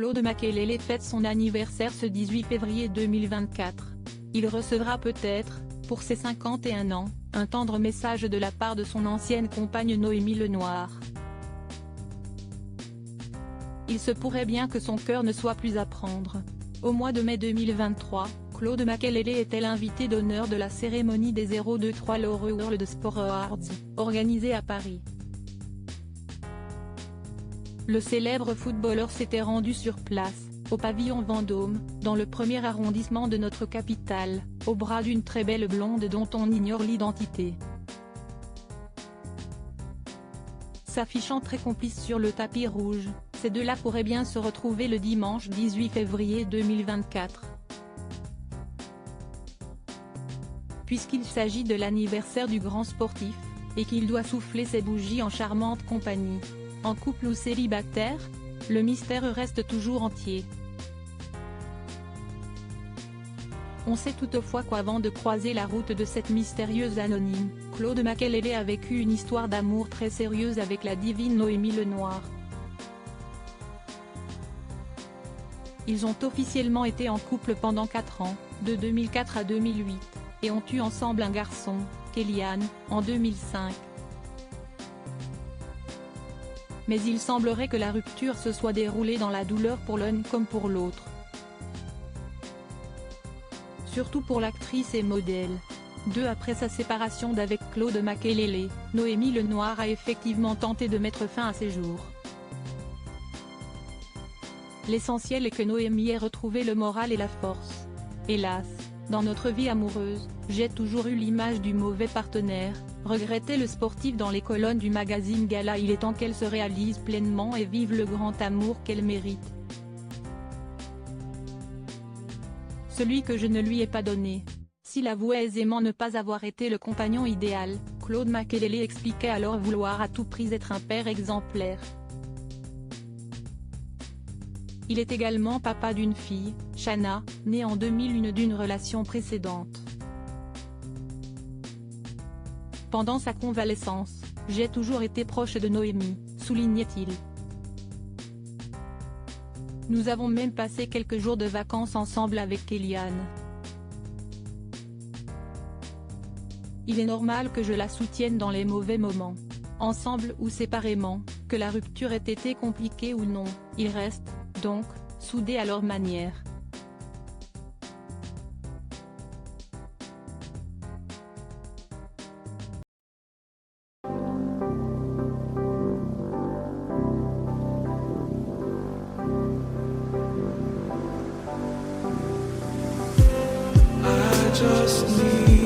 Claude Makélélé fête son anniversaire ce 18 février 2024. Il recevra peut-être, pour ses 51 ans, un tendre message de la part de son ancienne compagne Noémie Lenoir. Il se pourrait bien que son cœur ne soit plus à prendre. Au mois de mai 2023, Claude Makélélé était l'invité d'honneur de la cérémonie des 023 Laureus World Sport Awards, organisée à Paris. Le célèbre footballeur s'était rendu sur place, au pavillon Vendôme, dans le premier arrondissement de notre capitale, au bras d'une très belle blonde dont on ignore l'identité. S'affichant très complices sur le tapis rouge, ces deux-là pourraient bien se retrouver le dimanche 18 février 2024. Puisqu'il s'agit de l'anniversaire du grand sportif, et qu'il doit souffler ses bougies en charmante compagnie. En couple ou célibataire, le mystère reste toujours entier. On sait toutefois qu'avant de croiser la route de cette mystérieuse anonyme, Claude Makélélé a vécu une histoire d'amour très sérieuse avec la divine Noémie Lenoir. Ils ont officiellement été en couple pendant 4 ans, de 2004 à 2008, et ont eu ensemble un garçon, Kélian, en 2005. Mais il semblerait que la rupture se soit déroulée dans la douleur pour l'un comme pour l'autre. Surtout pour l'actrice et modèle. Après sa séparation d'avec Claude Makélélé, Noémie Lenoir a effectivement tenté de mettre fin à ses jours. L'essentiel est que Noémie ait retrouvé le moral et la force. Hélas, dans notre vie amoureuse, j'ai toujours eu l'image du mauvais partenaire, regrettait le sportif dans les colonnes du magazine Gala. Il est temps qu'elle se réalise pleinement et vive le grand amour qu'elle mérite. Celui que je ne lui ai pas donné. S'il avouait aisément ne pas avoir été le compagnon idéal, Claude Makélélé expliquait alors vouloir à tout prix être un père exemplaire. Il est également papa d'une fille, Shana, née en 2001 d'une relation précédente. Pendant sa convalescence, j'ai toujours été proche de Noémie, soulignait-il. Nous avons même passé quelques jours de vacances ensemble avec Kélian. Il est normal que je la soutienne dans les mauvais moments. Ensemble ou séparément, que la rupture ait été compliquée ou non, ils restent, donc, soudés à leur manière. I just need